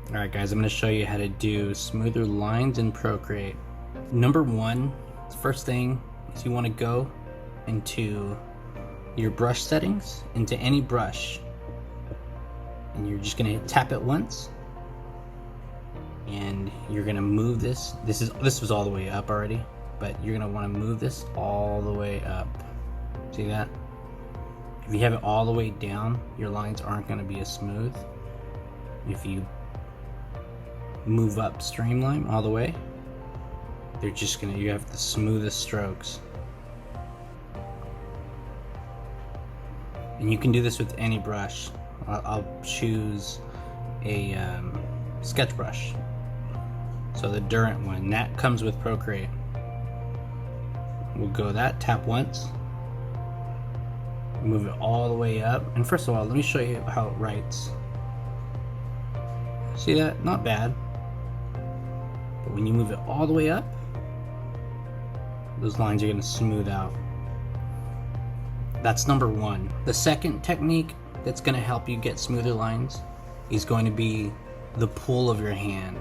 Alright guys, I'm going to show you how to do smoother lines in Procreate. Number one, the first thing is you want to go into your brush settings, into any brush, and you're just going to tap it once, and you're going to move this. This was all the way up already, but you're going to want to move this all the way up. See that? If you have it all the way down, your lines aren't going to be as smooth. If you move up streamline all the way, you have the smoothest strokes. And you can do this with any brush. I'll choose a sketch brush, so the Durant one that comes with Procreate. We'll go that, tap once, move it all the way up, and first of all, let me show you how it writes. See that? Not bad. But when you move it all the way up, those lines are going to smooth out. That's number one. The second technique that's going to help you get smoother lines is going to be the pull of your hand.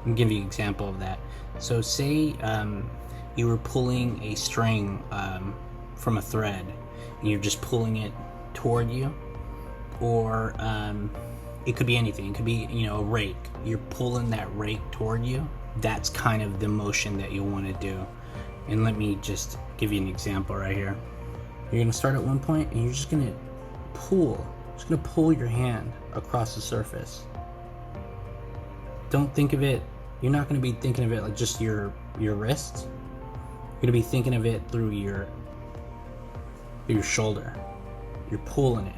I'll give you an example of that. So say you were pulling a string from a thread, and you're just pulling it toward you, or it could be anything. It could be, a rake. You're pulling that rake toward you. That's kind of the motion that you want to do. And let me just give you an example right here. You're going to start at one point, and you're just going to pull your hand across the surface. Don't think of it, you're not going to be thinking of it like just your wrist. You're going to be thinking of it through your shoulder. You're pulling it.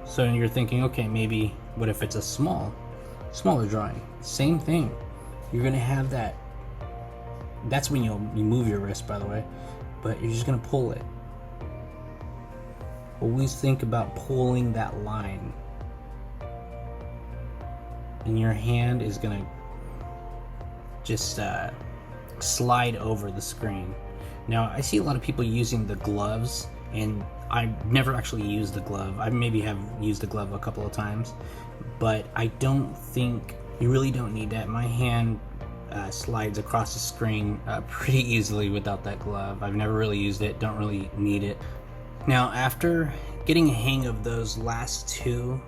So you're thinking, okay, maybe what if it's a smaller drawing? Same thing. You're gonna have that. That's when you move your wrist, by the way, but you're just gonna pull it. Always think about pulling that line, and your hand is gonna just slide over the screen. Now, I see a lot of people using the gloves, and I've never actually used the glove. I maybe have used the glove a couple of times, but I don't think you really don't need that. My hand slides across the screen pretty easily without that glove. I've never really used it, don't really need it. Now, after getting a hang of those last two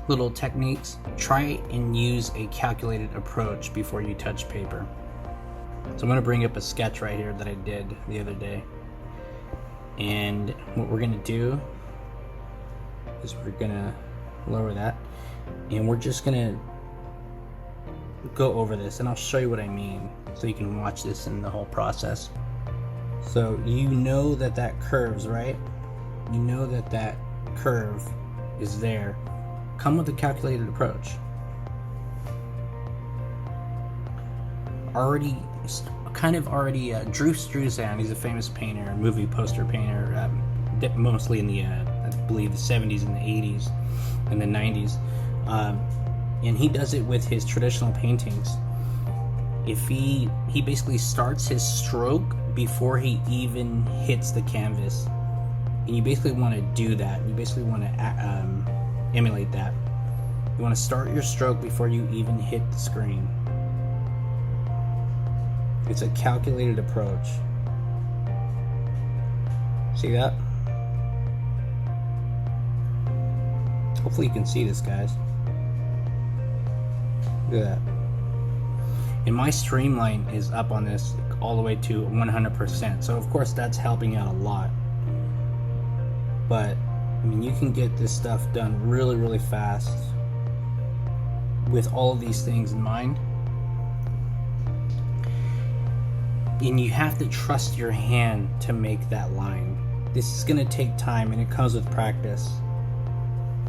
little techniques, try and use a calculated approach before you touch paper. So I'm going to bring up a sketch right here that I did the other day. And what we're going to do is we're going to lower that, and we're just going to go over this, and I'll show you what I mean so you can watch this in the whole process. So you know that curves, right? You know that curve is there. Come with a calculated approach. Drew Struzan, he's a famous painter, movie poster painter, mostly in the I believe the 70s and the 80s and the 90s, and he does it with his traditional paintings. If he basically starts his stroke before he even hits the canvas, and you basically want to do that. You basically want to emulate that. You want to start your stroke before you even hit the screen. It's a calculated approach. See that? Hopefully you can see this, guys. Look at that. And my streamline is up on this all the way to 100%. So of course that's helping out a lot. But I mean, you can get this stuff done really, really fast with all of these things in mind. And you have to trust your hand to make that line. This is going to take time, and it comes with practice.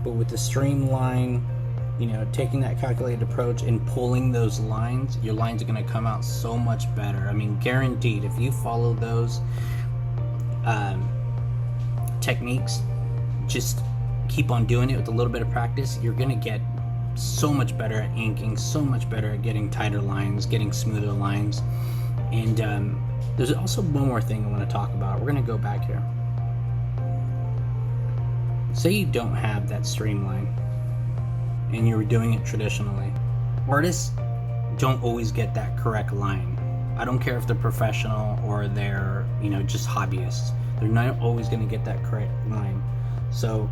But with the streamline, taking that calculated approach and pulling those lines, your lines are going to come out so much better. I mean, guaranteed. If you follow those techniques, just keep on doing it with a little bit of practice, you're going to get so much better at inking, so much better at getting tighter lines, getting smoother lines. And there's also one more thing I want to talk about. We're going to go back here. say you don't have that streamline and you're doing it traditionally. Artists don't always get that correct line. I don't care if they're professional or they're, just hobbyists. They're not always going to get that correct line. So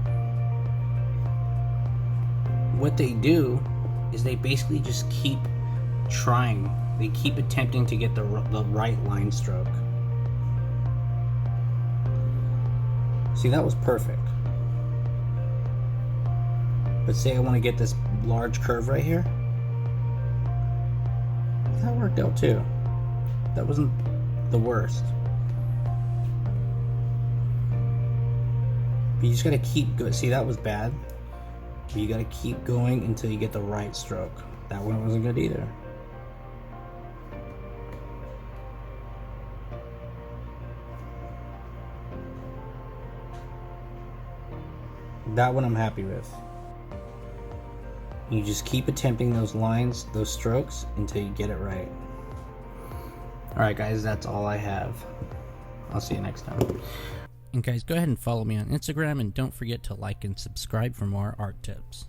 what they do is they basically just keep trying. They keep attempting to get the right line stroke. See, that was perfect. But say I want to get this large curve right here. That worked out too. That wasn't the worst. But you just gotta keep going. See, that was bad. But you gotta keep going until you get the right stroke. That one wasn't good either. That one I'm happy with. You just keep attempting those lines, those strokes, until you get it right. Alright guys, that's all I have. I'll see you next time. And guys, go ahead and follow me on Instagram, and don't forget to like and subscribe for more art tips.